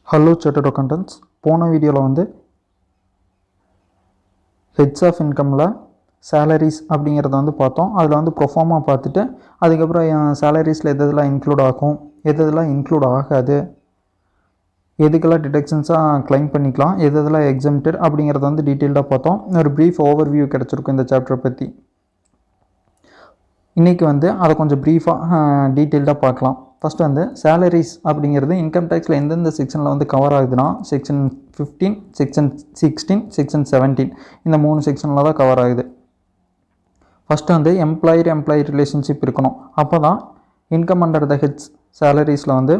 Hello chartered accountants. போன வீடியோவில் வந்து ஹெட்ஸ் ஆஃப் இன்கமில் சேலரிஸ் அப்படிங்கிறத வந்து பார்த்தோம். அதில் வந்து ப்ரொஃபார்மா பார்த்துட்டு அதுக்கப்புறம் சேலரிஸில் எதெல்லாம் இன்க்ளூட் ஆகும், எதெல்லாம் இன்க்ளூட் ஆகாது, எதுக்கெல்லாம் டிடக்ஷன்ஸாக கிளைம் பண்ணிக்கலாம், எதெல்லாம் எக்ஸம்டட் அப்படிங்கிறத வந்து டீட்டெயில்டாக பார்த்தோம். ஒரு ப்ரீஃப் ஓவர்வியூ கிடச்சிருக்கும் இந்த சாப்டரை பற்றி. இன்றைக்கி வந்து அதை கொஞ்சம் ப்ரீஃபாக டீட்டெயில்டாக பார்க்கலாம். ஃபஸ்ட்டு வந்து சேலரிஸ் அப்படிங்கிறது இன்கம் டேக்ஸில் எந்தெந்த செக்ஷனில் வந்து கவர் ஆகுதுன்னா செக்ஷன் 15, செக்ஷன் 16, செக்ஷன் 17 இந்த 3 செக்ஷனில் தான் கவர் ஆகுது. ஃபஸ்ட்டு வந்து எம்ப்ளாயி ரிலேஷன்ஷிப் இருக்கணும். அப்போ தான் இன்கம் அண்டர் த ஹெட்ஸ் சேலரிஸில் வந்து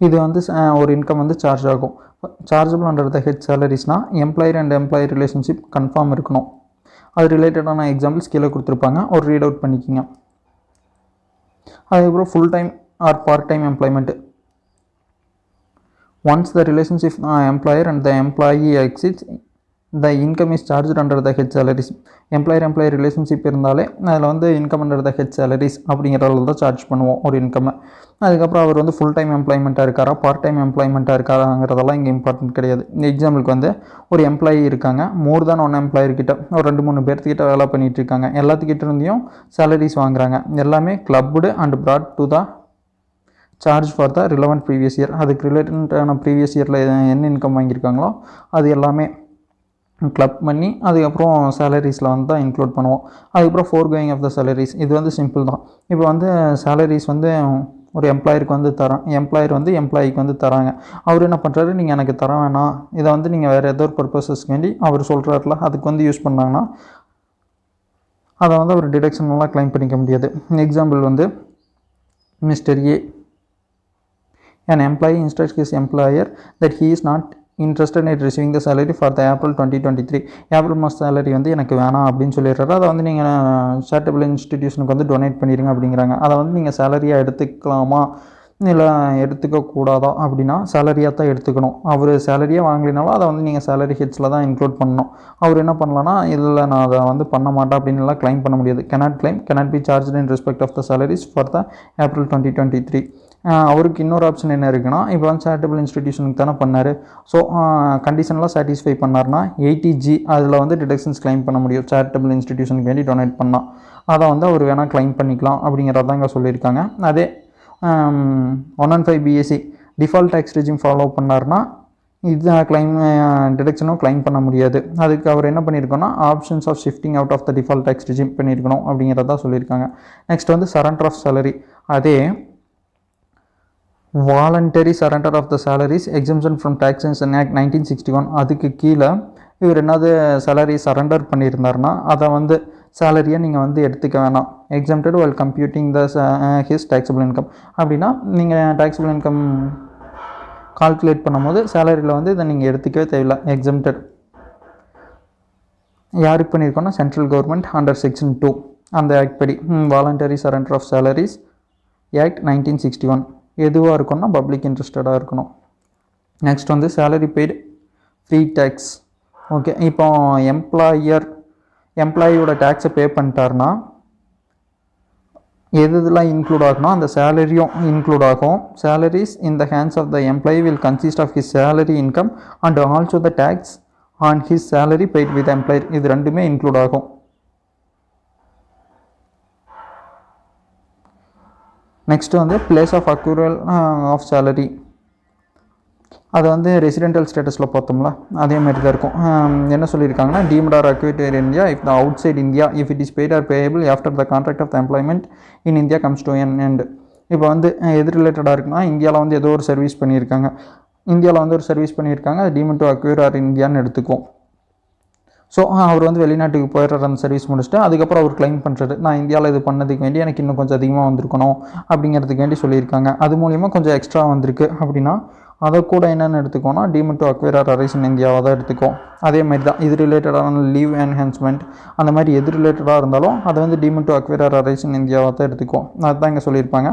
இது வந்து ஒரு இன்கம் வந்து சார்ஜ் ஆகும். சார்ஜபிள் அண்டர் த ஹெட் சேலரிஸ்னால் employer and employee relationship confirm இருக்கணும். அது ரிலேட்டடான எக்ஸாம்பிள்ஸ் கீழே கொடுத்துருப்பாங்க, ஒரு ரீட் அவுட் பண்ணிக்கிங்க. அதுக்கப்புறம் full time or part time employment. Once the relationship employer and the employee exits the income is charge under the head salaries. Employer relationship இருந்தாலே அதில் வந்து income under the head salaries அப்படிங்கிறதுல தான் charge பண்ணுவோம் ஒரு இன்கம்மை. அதுக்கப்புறம் அவர் வந்து ஃபுல் டைம் எம்ப்ளாய்மெண்ட்டாக இருக்காரா, பார்ட் டைம் எம்ப்ளாய்மெண்ட்டாக இருக்காராங்கிறதெல்லாம் இங்கே இம்பார்ட்டன்ட் கிடையாது. இந்த எக்ஸாம்பிளுக்கு வந்து ஒரு எம்ப்ளாயி இருக்காங்க, மோர் தேன் ஒன் எம்ப்ளாயர்கிட்ட ஒரு 2-3 பேர்த்துக்கிட்ட வேலை பண்ணிகிட்டு இருக்காங்க. எல்லாத்துக்கிட்ட இருந்தையும் சேலரிஸ் வாங்குறாங்க. எல்லாமே clubbed and broad to the charge for the relevant previous year. அதுக்கு ரிலேட்டடான ப்ரீவியஸ் இயரில் என்ன இன்கம் வாங்கியிருக்காங்களோ அது எல்லாமே கிளப் பண்ணி அதுக்கப்புறம் சேலரிஸில் வந்து தான் இன்க்ளூட் பண்ணுவோம். அதுக்கப்புறம் ஃபோர்கோயிங் ஆஃப் த சேலரிஸ். இது வந்து சிம்பிள் தான். இப்போ வந்து சேலரிஸ் வந்து ஒரு எம்ப்ளாயருக்கு வந்து எம்ப்ளாயர் வந்து எம்ப்ளாயிக்கு வந்து தராங்க. அவர் என்ன பண்ணுறாரு, நீங்கள் எனக்கு தர வேணாம், இதை வந்து நீங்கள் வேறு ஏதோ ஒரு பர்பஸஸ்க்கு வேண்டி அவர் சொல்கிறாருல அதுக்கு வந்து யூஸ் பண்ணாங்கன்னா அதை வந்து அவர் டிடக்ஷன்லாம் கிளைம் பண்ணிக்க முடியாது. எக்ஸாம்பிள் வந்து mister A an employee instructs his employer that he is not interested in receiving the salary for the April 2023. April மாதம் சேலரி வந்து எனக்கு வேணாம் அப்படின்னு சொல்லிடுறாரு. அதை வந்து நீங்கள் சேரிட்டபிள் இன்ஸ்டிடியூஷனுக்கு வந்து டொனேட் பண்ணிடுங்க அப்படிங்கிறாங்க. அதை வந்து நீங்கள் சேலரியாக எடுத்துக்கலாமா இல்லை எடுத்துக்கக்கூடாதா அப்படின்னா சேலரியாக தான் எடுத்துக்கணும். அவர் சேலரியாக வாங்கலினாலும் அதை வந்து நீங்கள் சேலரி ஹெட்ஸில் தான் இன்க்ளூட் பண்ணணும். அவர் என்ன பண்ணலான்னா இல்லை நான் அதை வந்து பண்ண மாட்டேன் அப்படின்னு எல்லாம் கிளைம் பண்ண முடியாது. cannot be charged in respect of the salaries for the April 2023. அவருக்கு இன்னொரு ஆப்ஷன் என்ன இருக்குன்னா, இப்போ வந்து சேரிட்டபிள் இன்ஸ்டிடியூஷனுக்கு தானே பண்ணார். ஸோ கண்டிஷன்லாம் சாட்டிஸ்ஃபை பண்ணார்னா 80G அதில் வந்து டிடக்ஷன்ஸ் கிளைம் பண்ண முடியும். சேரிட்டபிள் இன்ஸ்டிடியூஷனுக்கு வேண்டி டொனேட் பண்ணால் அதை வந்து அவர் வேணால் கிளைம் பண்ணிக்கலாம் அப்படிங்கிறதான் இங்கே சொல்லியிருக்காங்க. அதே 115 BAC default tax regime follow பண்ணார்னா இது கிளைம் டிடக்ஷனும் கிளைம் பண்ண முடியாது. அதுக்கு அவர் என்ன பண்ணியிருக்கோன்னா options of shifting out of the default tax regime பண்ணியிருக்கணும் அப்படிங்கிறதா சொல்லியிருக்காங்க. நெக்ஸ்ட் வந்து சரண்டர் ஆஃப் சேலரி. அதே voluntary surrender of the salaries exemption from taxes act 1961 அதுக்கு கீழே இவர் என்னது சேலரி சரண்டர் பண்ணியிருந்தாருன்னா அதை வந்து சேலரியை நீங்கள் வந்து எடுத்துக்க வேணாம். Exempted while computing the his taxable income அப்படின்னா நீங்கள் taxable income கால்குலேட் பண்ணும்போது சேலரியில் வந்து இதை நீங்கள் எடுத்துக்கவே தேவையில்லை. எக்ஸம்டட் யாருக்கு பண்ணியிருக்கோன்னா சென்ட்ரல் கவர்மெண்ட் அண்டர் செக்ஷன் 2 அந்த ஆக்ட் படி voluntary surrender of salaries act 1961 எதுவாக இருக்கும்னா பப்ளிக் இன்ட்ரெஸ்டடாக இருக்கணும். நெக்ஸ்ட் வந்து salary paid free tax. Okay, இப்போ எம்ப்ளாயியோட டேக்ஸை பே பண்ணிட்டாருன்னா எதுலாம் இன்க்ளூட் ஆகுனா அந்த சேலரியும் இன்க்ளூட் ஆகும். Salaries in the hands of the employee will consist of his salary income and also the tax on his salary paid with employer. இது ரெண்டுமே இன்க்ளூட் ஆகும். நெக்ஸ்ட் வந்து பிளேஸ் ஆஃப் அக்யூரல் ஆஃப் சேலரி. அதை வந்து ரெசிடென்டல் ஸ்டேட்டஸில் பார்த்தோம்ல அதே மாதிரி தான் இருக்கும். என்ன சொல்லியிருக்காங்கன்னா deemed or accrued in India if the outside India if it is paid or payable after the contract of the employment in India comes to an end. இப்போ வந்து எது ரிலேட்டடாக இருக்குன்னா இந்தியாவில் வந்து ஏதோ ஒரு சர்வீஸ் பண்ணியிருக்காங்க, அது டீம்ட் டு அக்யூர் ஆர் இந்தியான்னு எடுத்துக்கும். ஸோ அவர் வந்து வெளிநாட்டுக்கு போயிடுறாரு அந்த சர்வீஸ் முடிச்சுட்டு, அதுக்கப்புறம் அவர் கிளைம் பண்ணுறாரு நான் இந்தியாவில் இது பண்ணதுக்கு வேண்டி எனக்கு இன்னும் கொஞ்சம் அதிகமாக வந்திருக்கணும் அப்படிங்கிறதுக்கு வேண்டி சொல்லியிருக்காங்க. அது மூலிமா கொஞ்சம் எக்ஸ்ட்ரா வந்திருக்கு அப்படின்னா அதை கூட என்னென்னு எடுத்துக்கோன்னா deemed to acquire or arise in இந்தியாவை தான் எடுத்துக்கும். அதே மாதிரி தான் இது ரிலேட்டடான லீவ் என்ஹான்ஸ்மெண்ட் அந்த மாதிரி எது ரிலேட்டடாக இருந்தாலும் அதை வந்து deemed to acquire or arise in இந்தியாவை தான் எடுத்துக்கும். அதுதான் இங்கே சொல்லியிருப்பாங்க.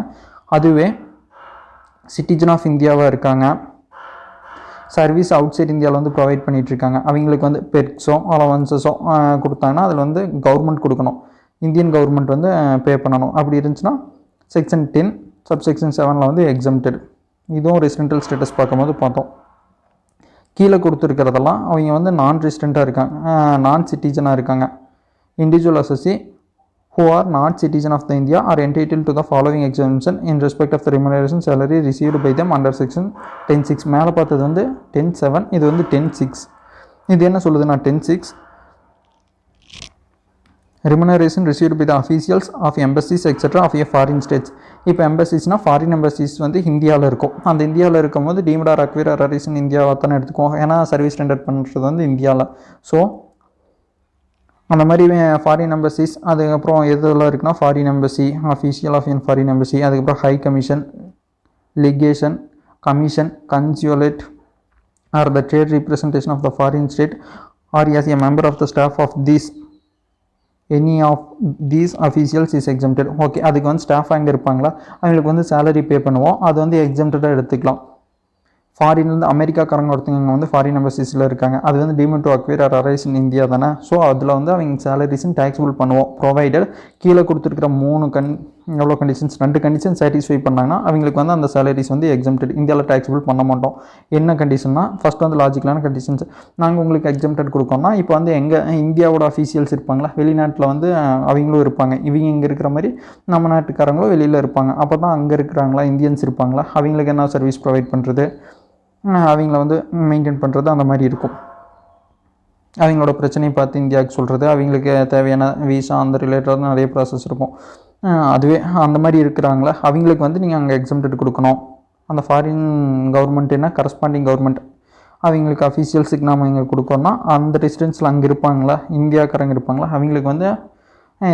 அதுவே சிட்டிசன் ஆஃப் இந்தியாவாக இருக்காங்க, சர்வீஸ் அவுட் சைட் இந்தியாவில் வந்து ப்ரொவைட் பண்ணிகிட்ருக்காங்க, அவங்களுக்கு வந்து பெர்க்ஸோ அலவன்சஸோ கொடுத்தாங்கன்னா அதில் வந்து கவர்மெண்ட் கொடுக்கணும், இந்தியன் கவர்மெண்ட் வந்து பே பண்ணணும். அப்படி இருந்துச்சுன்னா செக்ஷன் 10 சப்செக்ஷன் 7ல் வந்து எக்ஸம்டட். இதுவும் ரெசிடென்டல் ஸ்டேட்டஸ் பார்க்கும்போது பார்த்தோம். கீழே கொடுத்துருக்கிறதெல்லாம் அவங்க வந்து நான் ரெசிடெண்ட்டாக இருக்காங்க, நான் சிட்டிசனாக இருக்காங்க. Individual அசஸி who are not citizen of the India are entitled to the following exemption in respect of the remuneration salary received by them under section 10(6). மேலே பார்த்தது வந்து 10(7), இது வந்து 10(6). இது என்ன சொல்லுதுன்னா 10(6) remuneration received by the officials of embassies etc. of a foreign states. இப்போ எம்பசிஸ்னால் foreign emphasis வந்து இந்தியாவில் இருக்கும். அந்த இந்தியாவில் இருக்கும் போது deemed or acquired or arise in இந்தியாவை தானே எடுத்துக்குவோம். ஏன்னா சர்வீஸ் ரெண்டர் பண்ணுறது வந்து இந்தியாவில். ஸோ அந்த மாதிரி ஃபாரின் எம்பசிஸ், அதுக்கப்புறம் எதெல்லாம் இருக்குன்னா foreign embassy, official of an foreign embassy, அதுக்கப்புறம் high commission, legation, commission, consulate or the trade representation of the foreign state or as a member of the staff of these any of these officials is exempted. Okay, அதுக்கு வந்து staff அங்கே இருப்பாங்களா, அவங்களுக்கு வந்து salary பே பண்ணுவோம், அது வந்து எக்ஸம்டடாக எடுத்துக்கலாம். ஃபாரின்லேருந்து அமெரிக்காக்காரங்க ஒருத்தவங்க வந்து ஃபாரின் எம்பசிஸில் இருக்காங்க, அது வந்து deemed to acquire or arise in India தானே. ஸோ அதில் வந்து அவங்க சேலரிஸும் டேக்ஸபிள் பண்ணுவோம், ப்ரொவைடட் கீழே கொடுத்துருக்கிற 3 எவ்வளோ கண்டிஷன்ஸ், 2 கண்டிஷன் சாட்டிஸ்ஃபை பண்ணாங்கன்னா அவங்களுக்கு வந்து அந்த சேலரிஸ் வந்து எக்ஸம்டட், இந்தியாவில் டேக்ஸபிள் பண்ண மாட்டோம். என்ன கண்டிஷன்னா, ஃபஸ்ட் வந்து லாஜிக்கலான கண்டிஷன்ஸ். நாங்கள் உங்களுக்கு எக்ஸம்டட் கொடுக்கோம்னா, இப்போ வந்து எங்கள் இந்தியாவோட அஃபீஷியல்ஸ் இருப்பாங்களா, வெளிநாட்டில் வந்து அவங்களும் இருப்பாங்க, இவங்க இங்கே இருக்கிற மாதிரி நம்ம நாட்டுக்காரங்களும் வெளியில் இருப்பாங்க. அப்போ தான் அங்கே இருக்கிறாங்களா இந்தியன்ஸ் இருப்பாங்களா, அவங்களுக்கு என்ன சர்வீஸ் ப்ரொவைட் பண்ணுறது, அவங்கள வந்து மெயின்டைன் பண்ணுறது, அந்த மாதிரி இருக்கும். அவங்களோட பிரச்சனையை பார்த்து இந்தியாவுக்கு சொல்கிறது, அவங்களுக்கு தேவையான வீசா அந்த ரிலேட்டடாக நிறைய ப்ராசஸ் இருக்கும். அதுவே அந்த மாதிரி இருக்கிறாங்களா அவங்களுக்கு வந்து நீங்கள் அங்கே எக்ஸம்டட் கொடுக்கணும். அந்த ஃபாரின் கவர்மெண்ட்னா கரஸ்பாண்டிங் கவர்மெண்ட், அவங்களுக்கு அஃபீஷியல்ஸுக்கு நாம் இங்கே கொடுக்கணும்னா அந்த ரெசிடென்ஸில் அங்கே இருப்பாங்களா இந்தியாக்காரங்க இருப்பாங்களா அவங்களுக்கு வந்து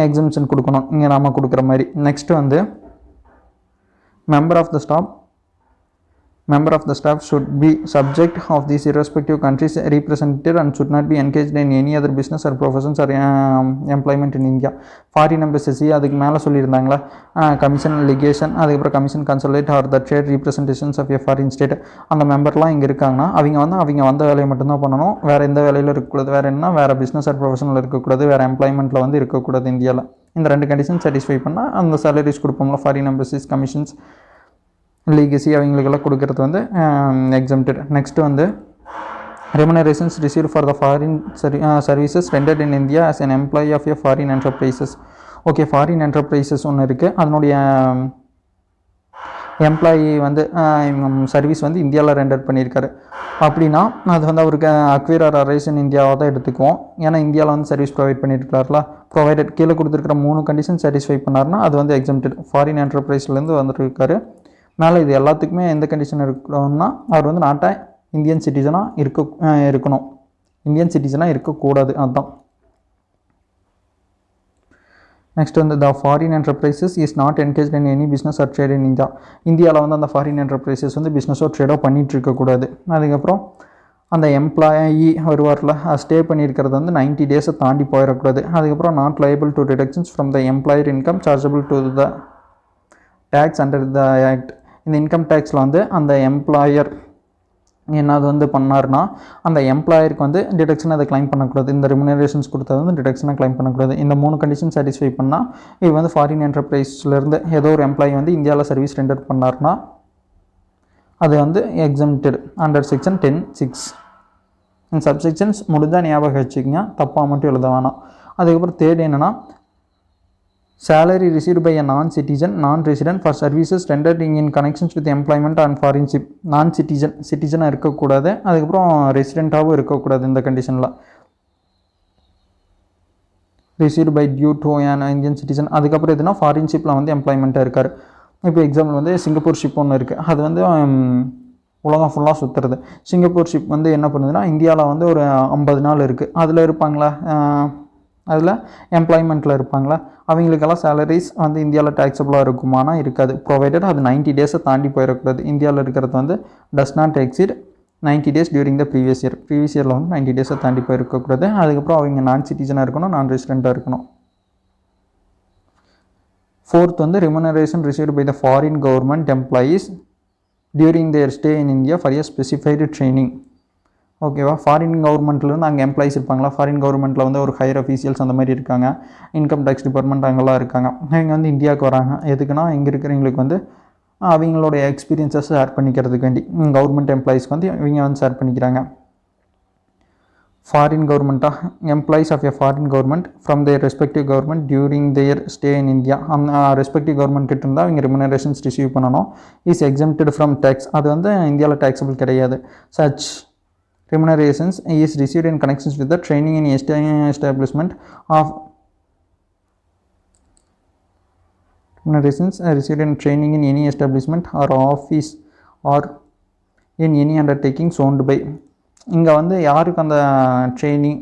எக்ஸம்ஷன் கொடுக்கணும், இங்கே நாம் கொடுக்குற மாதிரி. நெக்ஸ்ட்டு வந்து member of the staff should be subject of these irrespective countries represented and should not be engaged in any other business or professions or employment in India. Foreign embassy அதுக்கு மேலே சொல்லியிருந்தாங்களா, commission, legation, அதுக்கப்புறம் commission, consulate or the trade representations of a foreign state. அந்த மெம்பர்லாம் இங்கே இருக்காங்கன்னா அவங்க வந்த வேலையை மட்டும்தான் பண்ணணும், வேறு எந்த வேலையில் இருக்கக்கூடாது, வேறு என்ன வேறு பிஸ்னஸ் ஆர் ப்ரொஃபஷனில் இருக்கக்கூடாது, வேறு எம்ப்ளாய்மெண்ட்டில் வந்து இருக்கக்கூடாது இந்தியாவில். இந்த 2 கண்டிஷன் சாட்டிஸ்ஃபை பண்ணால் அந்த சேலரிஸ் கொடுப்போம்ல ஃபாரின் எம்பசிஸ், கமிஷன்ஸ், லீகசி அவங்களுக்கெல்லாம் கொடுக்கறது வந்து எக்ஸம்டட். நெக்ஸ்ட் வந்து remunerations received for the foreign services rendered in India as an employee of a foreign enterprises. Okay, foreign enterprises ஒன்று இருக்குது, அதனுடைய எம்ப்ளாயி வந்து சர்வீஸ் வந்து இந்தியாவில் ரெண்டர் பண்ணியிருக்காரு அப்படின்னா அது வந்து அவருக்கு அக்வைர் ஆர் அரைஸ் இன் இந்தியாவை தான் எடுத்துக்குவோம். ஏன்னா இந்தியாவில் வந்து சர்வீஸ் ப்ரொவைட் பண்ணியிருக்காருல, ப்ரொவைடட் கீழே கொடுத்துருக்கிற 3 கண்டிஷன் சாட்டிஸ்ஃபை பண்ணார்னா அது வந்து எக்ஸம்டட். ஃபாரின் என்டர்பிரைஸ்லேருந்து வந்துட்டு இருக்காரு. மேலே இது எல்லாத்துக்குமே எந்த கண்டிஷன் இருக்கணும்னா அவர் வந்து நாட்டை இந்தியன் சிட்டிசனாக இருக்கணும், இந்தியன் சிட்டிசனாக இருக்கக்கூடாது, அதுதான். நெக்ஸ்ட் வந்து த foreign enterprises is not engage in any business or trade in India. இந்தியாவில் வந்து அந்த ஃபாரின் என்டர்பிரைசஸ் வந்து பிஸ்னஸோ ட்ரேடோ பண்ணிகிட்டு இருக்கக்கூடாது. அதுக்கப்புறம் அந்த எம்ப்ளாயி வருவாரில் ஸ்டே பண்ணியிருக்கிறது வந்து 90 டேஸை தாண்டி போயிடக்கூடாது. அதுக்கப்புறம் not liable to deductions from the employer income chargeable to the tax under the act. இந்த இன்கம் டேக்ஸில் வந்து அந்த எம்ப்ளாயர் என்னது வந்து பண்ணார்னா அந்த எம்ப்ளாயருக்கு வந்து டிடக்ஷன் அதை கிளைம் பண்ணக்கூடாது, இந்த ரெமுனரேஷன்ஸ் கொடுத்தது வந்து டிடக்ஷனை கிளைம் பண்ணக்கூடாது. இந்த 3 கண்டிஷன் சாட்டிஸ்ஃபை பண்ணால் இது வந்து ஃபாரின் என்டர்பிரைஸ்லேருந்து ஏதோ ஒரு எம்ப்ளாயி வந்து இந்தியாவில் சர்வீஸ் ரெண்டர் பண்ணார்னா அது வந்து எக்ஸம்டட் அண்டர் செக்ஷன் 10(6). இந்த சப்செக்ஷன்ஸ் முடிஞ்சால் ஞாபகம் வச்சுக்கோங்க, தப்பாக மட்டும் எழுத வேணாம். அதுக்கப்புறம் தேர்ட் என்னென்னா salary received by a non-resident for services rendered in connections with employment and foreignship. சிட்டிசனாக இருக்கக்கூடாது, அதுக்கப்புறம் ரெசிடெண்ட்டாகவும் இருக்கக்கூடாது. இந்த கண்டிஷனில் received by due to an Indian citizen. அதுக்கப்புறம் எதுனா ஃபாரின்ஷிப்பில் வந்து எம்ப்ளாய்மெண்ட்டாக இருக்கார். இப்போ எக்ஸாம்பிள் வந்து சிங்கப்பூர் ஷிப் ஒன்று இருக்குது, அது வந்து உலகம் ஃபுல்லாக சுற்றுறது. சிங்கப்பூர் ஷிப் வந்து என்ன பண்ணுதுன்னா இந்தியாவில் வந்து ஒரு 50 நாள் இருக்குது, அதில் இருப்பாங்களா, அதில் எம்ப்ளாய்மெண்ட்டில் இருப்பாங்களா, அவங்களுக்கெல்லாம் சேலரிஸ் வந்து இந்தியாவில் டேக்ஸபிளாக இருக்குமானா இருக்காது, ப்ரொவைடட் அது 90 டேஸை தாண்டி போயிடக்கூடாது. இந்தியாவில் இருக்கிறது வந்து does not exceed 90 days during the previous இயரில் வந்து 90 டேஸை தாண்டி போயிருக்கக்கூடாது. அதுக்கப்புறம் அவங்க நான் சிட்டிசனாக இருக்கணும், நான் ரெசிடெண்ட்டாக இருக்கணும். ஃபோர்த் வந்து remuneration received by the foreign government employees during their stay in India for a specified training. ஓகேவா, ஃபாரின் கவர்மெண்ட்லேருந்து அங்கே எம்ப்ளாயிஸ் இருப்பாங்களா, ஃபாரின் கவர்மெண்ட்டில் வந்து ஒரு ஹையர் அஃபீஷியல்ஸ் அந்த மாதிரி இருக்காங்க, இன்கம் டேக்ஸ் டிபார்ட்மெண்ட் அங்கெல்லாம் இருக்காங்க. இங்கே வந்து இந்தியாவுக்கு வராங்க, எதுக்குன்னா இங்கே இருக்கிறவங்களுக்கு வந்து அவங்களோடைய எக்ஸ்பீரியன்ஸை ஷேர் பண்ணிக்கிறதுக்கு வேண்டி கவர்மெண்ட் எம்ப்ளாயீஸ்க்கு வந்து இவங்க வந்து ஷேர் பண்ணிக்கிறாங்க. ஃபாரின் கவர்மெண்ட்டாக employees of a foreign government from their respective government during their stay in India. அந்த ரெஸ்பெக்டிவ் கவர்மெண்ட் கிட்ட இருந்தால் அவங்க ரெமுனரேஷன்ஸ் ரிசீவ் பண்ணணும். Is exempted from tax. அது வந்து இந்தியாவில் டேக்ஸபிள் கிடையாது. Such remunerations is received in connections with the training in establishment of remunerations received in training in any establishment or office or in any undertaking owned by. இங்கே வந்து யாருக்கு அந்த training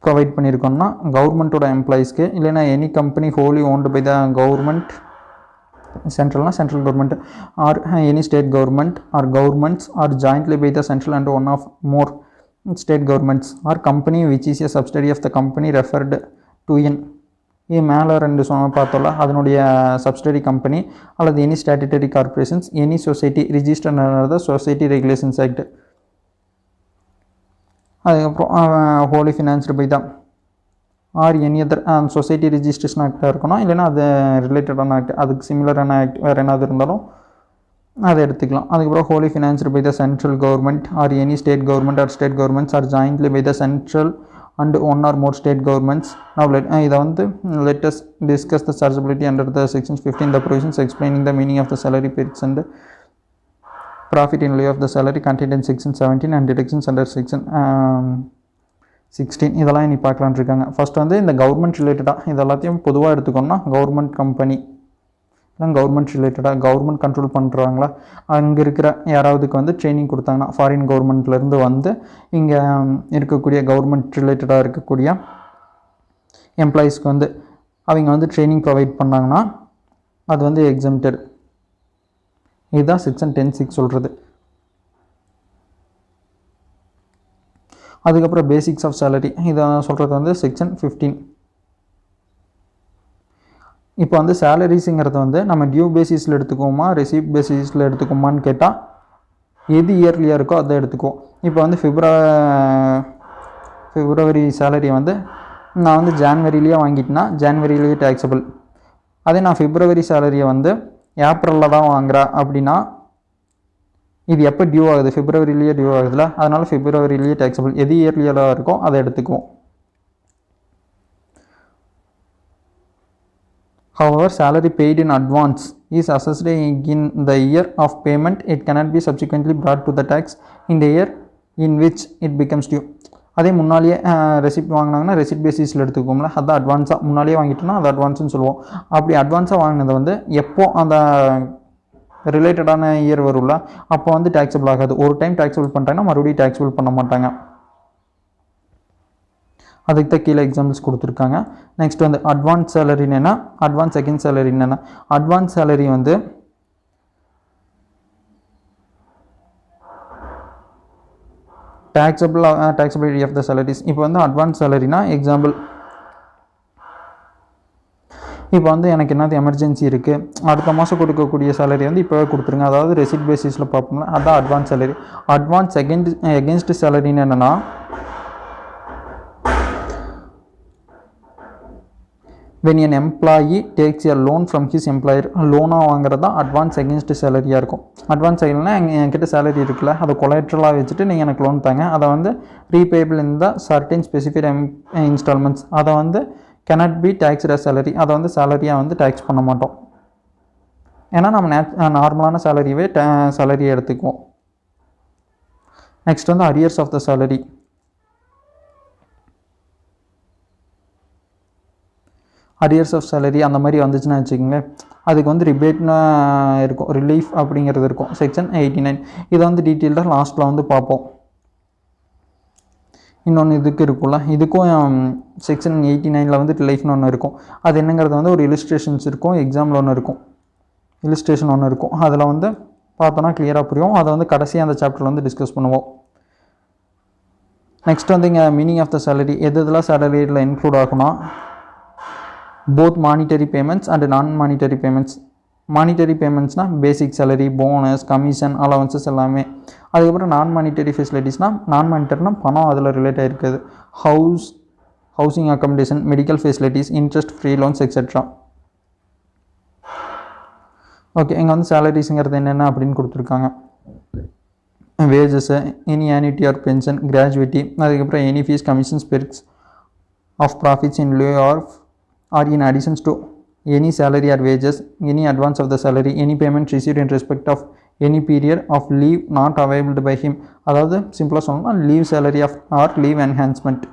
provide பண்ணியிருக்கோம்னா கவர்மெண்ட்டோட எம்ப்ளாயீஸ்க்கு, இல்லைன்னா any company wholly owned by the government, சென்ட்ரல்னா central government or any state government or governments or jointly by the central and one of more state governments or company which is a subsidiary of the company referred to in. இது மேலே 2 பார்த்தோம்ல, அதனுடைய subsidiary company அல்லது any statutory corporations, any society registered under the society regulations act. அதுக்கப்புறம் wholly financed by தான் or any other society registration ஆக்டாக இருக்கணும், இல்லைனா அது ரிலேட்டடான ஆக்ட், அதுக்கு சிமிலரான ஆக்ட் வேறு என்னது இருந்தாலும் அதை எடுத்துக்கலாம். அதுக்கப்புறம் wholly financed by the central government or any state government or state governments or jointly by the central and one or more state governments. இதை வந்து let's discuss the chargeability under the section 15 the provisions explaining the meaning of the salary perks and profit in lieu of the salary contained in section 17 and deductions under section 16. இதெல்லாம் இனி பார்க்கலான்னு இருக்காங்க. First வந்து இந்த government ரிலேட்டடாக இது எல்லாத்தையும் பொதுவாக எடுத்துக்கோன்னா கவர்மெண்ட் கம்பெனி இல்லை கவர்மெண்ட் ரிலேட்டடாக கவர்மெண்ட் கண்ட்ரோல் பண்ணுறாங்களா அங்கே இருக்கிற யாராவதுக்கு வந்து ட்ரைனிங் கொடுத்தாங்கன்னா ஃபாரின் கவர்மெண்ட்லேருந்து வந்து இங்கே இருக்கக்கூடிய கவர்மெண்ட் ரிலேட்டடாக இருக்கக்கூடிய எம்ப்ளாயீஸ்க்கு வந்து அவங்க வந்து ட்ரைனிங் ப்ரொவைட் பண்ணாங்கன்னா அது வந்து எக்ஸம்டட். இதுதான் செக்ஷன் 10(6) சொல்கிறது. அதுக்கப்புறம் பேசிக்ஸ் ஆஃப் சேலரி இதை சொல்கிறது வந்து செக்ஷன் 15. இப்போ வந்து சேலரிஸுங்கிறது வந்து நம்ம டியூ பேசிஸில் எடுத்துக்குவோமா ரெசிப்ட் பேசிஸில் எடுத்துக்குவோமான்னு கேட்டால் எது இயர்லியாக இருக்கோ அதை எடுத்துக்குவோம். இப்போ வந்து பிப்ரவரி சேலரி வந்து நான் வந்து ஜான்வரியிலேயே வாங்கிட்டேன்னா ஜான்வரியிலேயே டேக்ஸபிள். அதே நான் பிப்ரவரி சேலரியை வந்து ஏப்ரலில் தான் வாங்குறேன் அப்படின்னா இது எப்போ டியூ ஆகுது, பிப்ரவரியிலேயே டியூ ஆகுதுல, அதனால் பிப்ரவரியிலேயே டேக்ஸபிள். எது இயர்லியாக இருக்கோ அதை எடுத்துக்குவோம். However, salary paid in advance is assessed in the year of payment. It cannot be subsequently brought to the tax in the year in which it becomes due. அதே முன்னாலேயே receipt வாங்கினாங்கன்னா receipt பேசிஸில் எடுத்துக்கோம்ல, அதுதான் அட்வான்ஸாக முன்னாலேயே வாங்கிட்டோம்னா அது அட்வான்ஸ்னு சொல்லுவோம். அப்படி அட்வான்ஸாக வாங்கினதை வந்து எப்போ அந்த ரிலேட்டடான இயர் வரும்ல அப்போ வந்து டேக்ஸபிள் ஆகாது. ஒரு டைம் டேக்ஸபிள் பண்ணுறாங்கன்னா மறுபடியும் டேக்ஸபிள் பண்ண மாட்டாங்க. அதுக்கு தான் கீழே எக்ஸாம்பிள்ஸ் கொடுத்துருக்காங்க. நெக்ஸ்ட் வந்து அட்வான்ஸ் சேலரி என்னென்னா அட்வான்ஸ் செகண்ட் சேலரி என்னென்னா அட்வான்ஸ் சேலரி வந்து taxability of the salaries. இப்போ வந்து அட்வான்ஸ் சேலரினா எக்ஸாம்பிள் இப்போ வந்து எனக்கு என்னது எமர்ஜென்சி இருக்குது, அடுத்த மாதம் கொடுக்கக்கூடிய சேலரி வந்து இப்போவே கொடுத்துருங்க, அதாவது ரெசிப்ட் பேசிஸில் பார்ப்போம்ல, அதுதான் அட்வான்ஸ் சேலரி. அட்வான்ஸ் எகென்ஸ்ட் சேலரின்னு என்னென்னா when an employee takes a loan from his employer, லோனாக வாங்குறது தான் அட்வான்ஸ் எகென்ஸ்ட் சேலரியாக இருக்கும். அட்வான்ஸ் சேலரினா என்கிட்ட சேலரி இருக்குல்ல அதை கொலாட்ரலாக வச்சுட்டு நீங்கள் எனக்கு லோன் தாங்க, அதை வந்து ரீபேபிள் இன் த சர்டன் ஸ்பெசிஃபிக் இன்ஸ்டால்மெண்ட்ஸ், அதை வந்து cannot be taxed as salary. அதை வந்து சேலரியாக வந்து டேக்ஸ் பண்ண மாட்டோம். ஏன்னா நம்ம நார்மலான சேலரியை எடுத்துக்குவோம். நெக்ஸ்ட் வந்து arrears of the salary. Arrears of salary அந்த மாதிரி வந்துச்சுன்னா வச்சுக்கோங்க, அதுக்கு வந்து ரிபேட்னு இருக்கும், ரிலீஃப் அப்படிங்கிறது இருக்கும். செக்ஷன் 89 இதை வந்து டீட்டெயில்டாக லாஸ்ட்டில் வந்து பார்ப்போம். இன்னொன்று இதுக்கு இருக்கும்ல, இதுக்கும் செக்ஷன் 89 வந்து ரிலீஃப்னு ஒன்று இருக்கும். அது என்னங்கிறது வந்து ஒரு இலிஸ்ட்ரேஷன்ஸ் இருக்கும், எக்ஸாமில் ஒன்று இருக்கும், இலிஸ்ட்ரேஷன் ஒன்று இருக்கும். அதில் வந்து பார்த்தோன்னா கிளியராக புரியும். அதை வந்து கடைசியாக அந்த சாப்டரில் வந்து டிஸ்கஸ் பண்ணுவோம். நெக்ஸ்ட் வந்து இங்கே மீனிங் ஆஃப் த சேலரி எதெல்லாம் சேலரியில் இன்க்ளூட் ஆகும்னா both monetary payments and non monetary payments. Monetary பேமெண்ட்ஸ்னால் basic salary, bonus, commission, allowances எல்லாமே. அதுக்கப்புறம் நான் மானிட்டரி ஃபெசிலிட்டிஸ்னால் நான் மானிட்டர்னா பணம் அதில் ரிலேட் ஆகிருக்குது, housing accommodation, medical facilities, interest free loans etcetera. Okay, இங்கே வந்து சேலரிஸுங்கிறது என்னென்ன அப்படின்னு கொடுத்துருக்காங்க. Wages, any annuity or pension, gratuity, அதுக்கப்புறம் any fees, commissions, perks of profits in lieu or in additions to any salary or wages, any advance of the salary, any payment received in respect of any period of leave not available by him. அதாவது சிம்பிளாக சொல்லணும்னா leave salary of or leave encashment.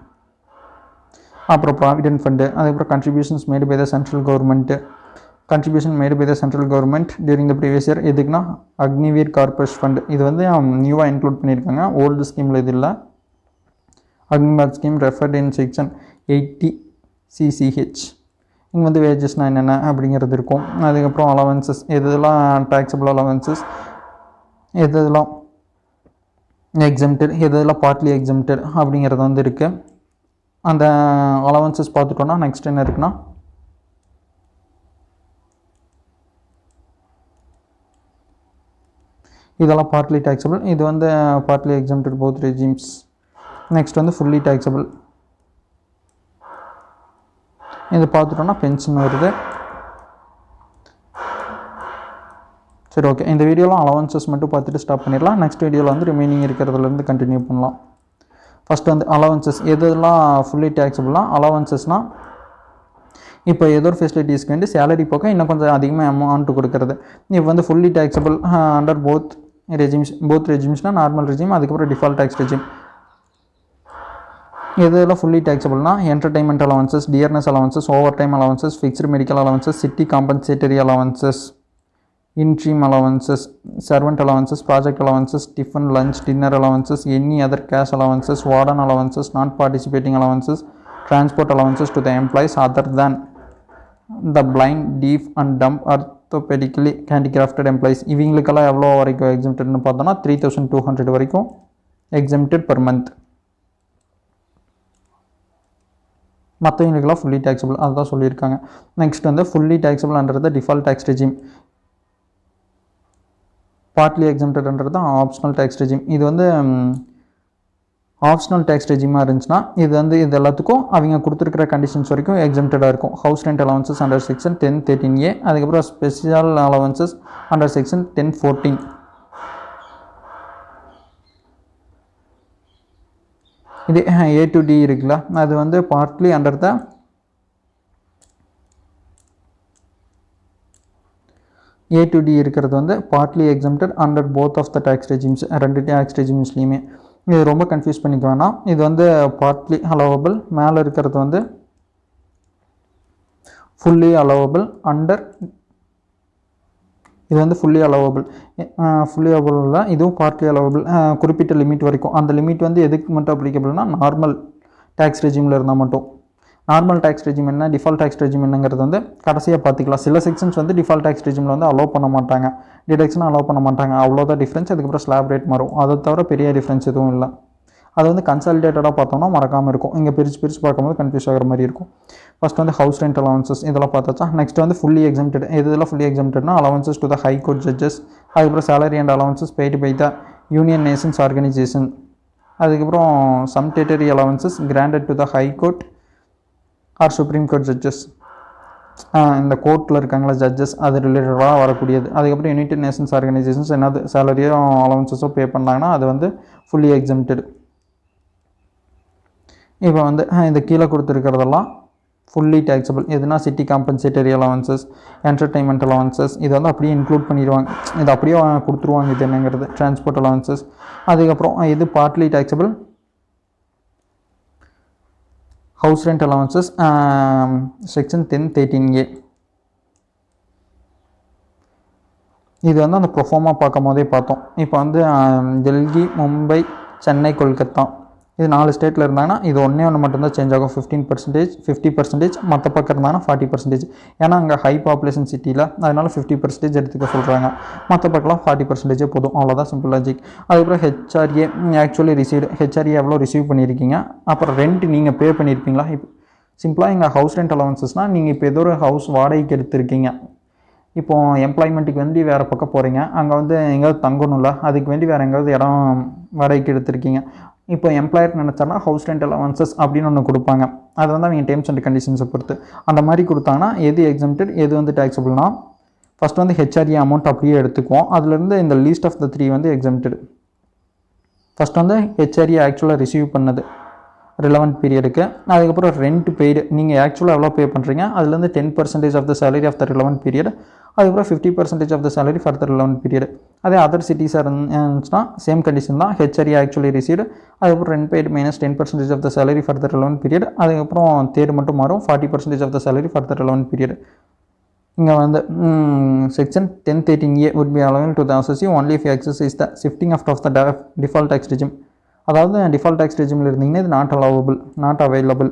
அப்புறம் provident fund, அதுக்கப்புறம் contributions made by the central government, contribution made by the central government during the previous year. எதுக்குன்னா Agniveer corporation fund. இது வந்து நியூவாக include பண்ணியிருக்காங்க, ஓல்டு ஸ்கீமில் இது இல்லை. அக்னிபாத் ஸ்கீம் ரெஃபர்ட் இன் செக்ஷன் 80 CCH. இங்கே வந்து வேஜஸ்னால் என்னென்ன அப்படிங்கிறது இருக்கும். அதுக்கப்புறம் அலவன்சஸ், எதெல்லாம் டேக்ஸபிள் அலவன்சஸ், எதெல்லாம் எக்ஸம்டட், எதெல்லாம் பார்ட்லி எக்ஸம்டட் அப்படிங்கிறது வந்து இருக்குது. அந்த அலவன்சஸ் பார்த்துட்டோன்னா நெக்ஸ்ட் என்ன இருக்குன்னா இதெல்லாம் பார்ட்லி டேக்ஸபிள், இது வந்து partly exempted both regimes. Next வந்து ஃபுல்லி டேக்ஸபிள், இது பார்த்துட்டோன்னா பென்ஷன் வருது. சரி, ஓகே, இந்த வீடியோலாம் அலவன்சஸ் மட்டும் பார்த்துட்டு ஸ்டாப் பண்ணிடலாம். நெக்ஸ்ட் வீடியோவில் வந்து ரிமைனிங் இருக்கிறதுலேருந்து கண்டினியூ பண்ணலாம். ஃபஸ்ட்டு வந்து அலவன்சஸ், எதெல்லாம் ஃபுல்லி டேக்ஸபிள்லாம் அலவன்சஸ்னால் இப்போ ஏதோ ஒரு ஃபெசிலிட்டிஸ்க்கு வேண்டி சேலரி போக இன்னும் கொஞ்சம் அதிகமாக அமௌண்ட்டு கொடுக்குறது. இப்போ வந்து ஃபுல்லி டேக்ஸபிள் அண்டர் போத் ரெஜிம்ஸ்னால் நார்மல் ரெஜிம், அதுக்கப்புறம் டிஃபால்ட் டேக்ஸ் ரெஜிம். இதெல்லாம் ஃபுல்லி டேக்ஸபிள்னால் entertainment allowances, dearness allowances, overtime allowances, fixed medical allowances, city compensatory allowances, interim allowances, servant allowances, project allowances, tiffin lunch dinner allowances, any other cash allowances, warden allowances, not participating allowances, transport allowances to the employees other than the blind, deaf and dumb, orthopaedically handicrafted employees. இவங்களுக்கெல்லாம் எவ்வளோ வரைக்கும் எக்ஸம்டட்னு பார்த்தோன்னா 3200 வரைக்கும் exempted per month. மற்றவங்களுக்கெல்லாம் fully taxable, அதுதான் சொல்லியிருக்காங்க. Next வந்து fully taxable under the default tax regime, partly எக்ஸம்டட்ன்றது தான் ஆப்ஷனல் டேக்ஸ் ரெஜிம். இது வந்து ஆப்ஷனல் டேக்ஸ் ரெஜிமாக இருந்துச்சுன்னா இது வந்து இது எல்லாத்துக்கும் அவங்க கொடுத்துருக்கிற கண்டிஷன்ஸ் வரைக்கும் எக்ஸம்டடாக இருக்கும். House rent allowances under section 1013A, அதுக்கப்புறம் ஸ்பெஷல் அலவன்சஸ் அண்டர் செக்ஷன் 1014. இது A to D இருக்குல்ல, அது வந்து partly under the A to D இருக்கிறது வந்து partly exempted under both of the tax regimes. ரெண்டு டேக்ஸ் ரெஜிம்ஸ்லையுமே இது ரொம்ப கன்ஃபியூஸ் பண்ணிக்க வேணாம். இது வந்து பார்ட்லி அலோவபிள், மேலே இருக்கிறது வந்து ஃபுல்லி அலோவபிள் அண்டர், இது வந்து ஃபுல்லி அலோவபிள். ஃபுல்லி அலோவபிள் தான், இதுவும் பார்ட்லி அலோவபிள் குறிப்பிட்ட லிமிட் வரைக்கும். அந்த லிமிட் வந்து எதுக்கு மட்டும் அப்ளிகபிள்னா நார்மல் டேக்ஸ் ரெஜிமில் இருந்தால் மட்டும். நார்மல் டேக்ஸ் ரெஜிம் என்ன, டிஃபால்ட் டேக்ஸ் ரெஜிம் என்னங்கிறது வந்து கடைசியாக பார்த்துக்கலாம். சில செக்ஷன்ஸ் வந்து டிஃபால்ட் டேக்ஸ் ரெஜிமில் வந்து அலோவ் பண்ண மாட்டாங்க, டிடக்ஷன் அலோவ் பண்ண மாட்டாங்க, அவ்வளோதான் டிஃப்ரென்ஸ். அதுக்கப்புறம் ஸ்லாப் ரேட் மாறும், அதை தவிர பெரிய டிஃப்ரென்ஸ் எதுவும் இல்லை. அது வந்து கன்சாலிடேட்டடாக பார்த்தோம்னா மறக்காமல் இருக்கும். இங்கே பிரித்து பார்க்கும்போது கன்ஃபியூஸ் ஆகிற மாதிரி இருக்கும். ஃபஸ்ட் வந்து ஹவுஸ் ரெண்ட் அலவன்சஸ் இதெல்லாம் பார்த்தாச்சா. நெக்ஸ்ட் வந்து ஃபுல்லி எக்ஸம்டட், இதெல்லாம் ஃபுல்லி எக்ஸம்டட்னா allowances to the high court judges, அதுக்கப்புறம் salary and allowances paid by the union nations organisation, அதுக்கப்புறம் some territory allowances granted to the high court or supreme court judges, இந்த கோர்ட்டில் இருக்காங்களா judges, அது ரிலேட்டடாக வரக்கூடியது. அதுக்கப்புறம் யுனைடெட் நேஷன்ஸ் ஆர்கனைசேஷன்ஸ் என்னது சேலரியோ அலவன்சஸோ பே பண்ணாங்கன்னா அது வந்து ஃபுல்லி எக்ஸம்டட். இப்போ வந்து இந்த கீழே கொடுத்துருக்கிறதெல்லாம் ஃபுல்லி டேக்ஸபிள். எதுனா city compensatory allowances, entertainment allowances, இது வந்து அப்படியே இன்க்ளூட் பண்ணிடுவாங்க, இது அப்படியே கொடுத்துருவாங்க. இது என்னங்கிறது டிரான்ஸ்போர்ட் அலவன்சஸ். அதுக்கப்புறம் இது partly taxable house rent allowances section 1013A. இது வந்து அந்த ப்ரொஃபார்மா பார்க்கும் போதே பார்த்தோம். இப்போ வந்து டெல்லி, மும்பை, சென்னை, கொல்கத்தா இது 4 ஸ்டேட்டில் இருந்தாங்கன்னா இது ஒன்று மட்டும்தான் சேஞ்ச் ஆகும். 15%, 50%, மற்ற பக்கம் இருந்தாங்கன்னா 40%. ஏன்னா அங்கே ஹை பாப்புலேஷன் சிட்டியில் அதனால் 50% எடுத்துக்க சொல்கிறாங்க. மற்ற பக்கம்லாம் 40% போதும், அவ்வளோதான் சிம்பிள் லாஜிக். அதுக்கப்புறம் HRA ஆக்சுவலி ரிசீவ்டு, HRA எவ்வளோ ரிசீவ் பண்ணியிருக்கீங்க, அப்புறம் ரெண்ட் நீங்கள் பே பண்ணியிருப்பீங்களா. இப்போ சிம்பிளாக எங்கள் ஹவுஸ் ரெண்ட் அலவன்சஸ்னால் நீங்கள் இப்போ ஏதோ ஒரு ஹவுஸ் வாடகைக்கு எடுத்திருக்கீங்க, இப்போது எம்ப்ளாய்மெண்ட்டுக்கு வேண்டி வேறு பக்கம் போகிறீங்க, அங்கே வந்து எங்கேயாவது தங்கணும்ல, அதுக்கு வேண்டி வேறு எங்கேயாவது இடம் வாடகைக்கு எடுத்திருக்கீங்க. இப்போ எம்ப்ளாயர் நினச்சானா ஹவுஸ் ரெண்ட் அலவன்சஸ் அப்படின்னு ஒன்று கொடுப்பாங்க. அது வந்து அவங்க டேர்ம்ஸ் அண்ட் கண்டிஷன்ஸை பொறுத்து அந்த மாதிரி கொடுத்தாங்கன்னா எது எக்ஸம்டட் எது வந்து டேக்ஸபிள்னா ஃபஸ்ட் வந்து ஹெச்ஆர்ஏ அமௌண்ட் அப்படியே எடுத்துக்குவோம். அதுலேருந்து இந்த லீஸ்ட் ஆஃப் த 3 வந்து எக்ஸம்ப்டட். ஃபஸ்ட் வந்து ஹெச்ஆர்ஏ ஆக்சுவலாக ரிசீவ் பண்ணது ரிலவெண்ட் பீரியடுக்கு. அதுக்கப்புறம் ரெண்ட் பெய்டு, நீங்கள் ஆக்சுவலாக எவ்வளோ பே பண்ணுறீங்க அதுலேருந்து 10% of the salary of the relevant period. அதுக்கப்புறம் 50% of the salary for the relevant period. அதே அதர் சிட்டிஸாக இருந்துச்சுன்னா சேம் கண்டிஷன் தான், ஹெச்ஆர்ஏ ஆக்சுவலி ரிசீவ்டு. அதுக்கப்புறம் rent paid minus 10% of the salary for the relevant period. அதுக்கப்புறம் தேர்டு மட்டும் மாறும், 40% of the salary for the relevant period. இங்கே வந்து section 1013A would be allowable to the assessee only if you exercise the shifting of the default tax regime. அதாவது default tax ரெஜிமில் இருந்தீங்கன்னா இது not available.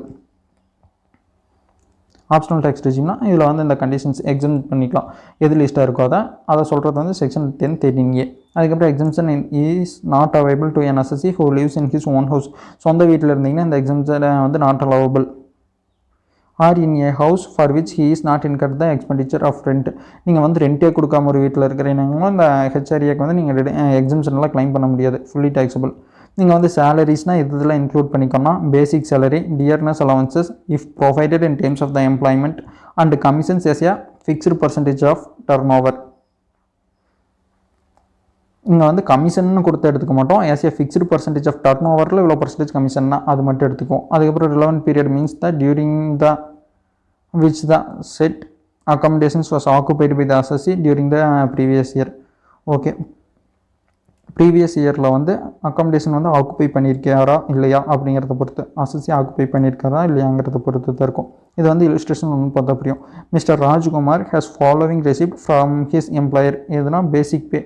Optional tax ரெஜிம்னா இதில் வந்து இந்த conditions exam பண்ணிக்கலாம், எது லிஸ்ட்டாக இருக்கோ அதை சொல்கிறது வந்து செக்ஷன் 1013A. அதுக்கப்புறம் exemption is not available to an assessee who lives in his own house. சொந்த வீட்டில் இருந்தீங்கன்னா இந்த எக்ஸம்ஷன் வந்து not allowable. Or in a house for which he is not incurred the expenditure of rent. நீங்கள் வந்து ரெண்டே கொடுக்காம ஒரு வீட்டில் இருக்கிறீங்களும் இந்த ஹெச்ஆர்ஏக்கு வந்து நீங்கள் எக்ஸம்ஷன்லாம் கிளைம் பண்ண முடியாது, ஃபுல்லி டேக்ஸபிள். நீங்கள் வந்து சேலரிஸ்னால் இதெல்லாம் இன்க்ளூட் பண்ணிக்கோன்னா basic salary, dearness allowances if provided in terms of the employment and commissions as a fixed percentage of turn over. இங்கே வந்து கமிஷன் கொடுத்து எடுத்துக்க மாட்டோம், as a fixed percentage of turn ஓவரில் இவ்வளோ பர்சன்டேஜ் கமிஷன்னா அது மட்டும் எடுத்துக்குவோம். அதுக்கப்புறம் relevant period means the during the which the set accommodations was occupied by the assessee during the previous year. Okay, previous இயரில் வந்து அக்காமடேஷன் வந்து ஆக்குப்பை பண்ணியிருக்காரா இல்லையா அப்படிங்கிறத பொறுத்து, அசஸி ஆக்குப்பை பண்ணியிருக்காரா இல்லையாங்கிறத பொறுத்து தான் இருக்கும். இது வந்து இல்லுஸ்ட்ரேஷன் ஒன்று பார்த்தா புரியும். Mister Rajkumar has following receipt from his employer. எதுனா பேசிக் பே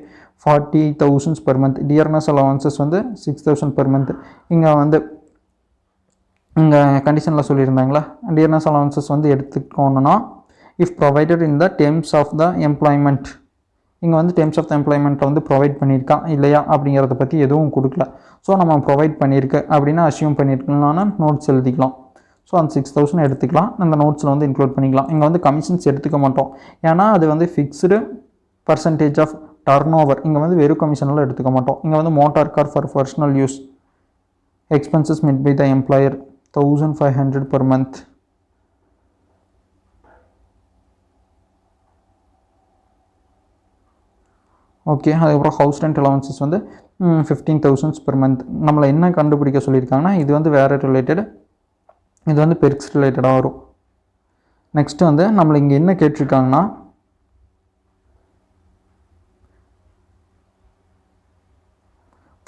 40,000 per month, டியர்னஸ் அலவன்சஸ் வந்து 6,000 per month. இங்கே வந்து இங்கே கண்டிஷனில் சொல்லியிருந்தாங்களா, டியர்னஸ் அலவன்சஸ் வந்து எடுத்துக்கணுன்னா if provided in the terms of the employment. இங்கே வந்து டேர்ம்ஸ் ஆஃப் த எம்ப்ளாய்மெண்ட்டை வந்து ப்ரொவைட் பண்ணியிருக்கா இல்லையா அப்படிங்கிறத பற்றி எதுவும் கொடுக்கல. ஸோ நம்ம ப்ரொவைட் பண்ணியிருக்கு அப்படின்னா அசியூம் பண்ணியிருக்கலாம்னா நோட்ஸ் எழுதிக்கலாம். ஸோ அந்த 6,000 எடுத்துக்கலாம், அந்த நோட்ஸில் வந்து இன்க்ளூட் பண்ணிக்கலாம். இங்கே வந்து கமிஷன்ஸ் எடுத்துக்க மாட்டோம், ஏன்னா அது வந்து fixed percentage of turn over. இங்கே வந்து வெறும் கமிஷனெலாம் எடுத்துக்க மாட்டோம். இங்கே வந்து motor car for personal use expenses met by the employer 1,500 per month. Okay, அதுக்கப்புறம் ஹவுஸ் ரெண்ட் அலவன்சஸ் வந்து 15,000 per month. நம்மளை என்ன கண்டுபிடிக்க சொல்லியிருக்காங்கன்னா இது வந்து வேறு ரிலேட்டட், இது வந்து பெர்க்ஸ் ரிலேட்டடாக வரும். நெக்ஸ்ட்டு வந்து நம்மளை இங்கே என்ன கேட்டிருக்காங்கன்னா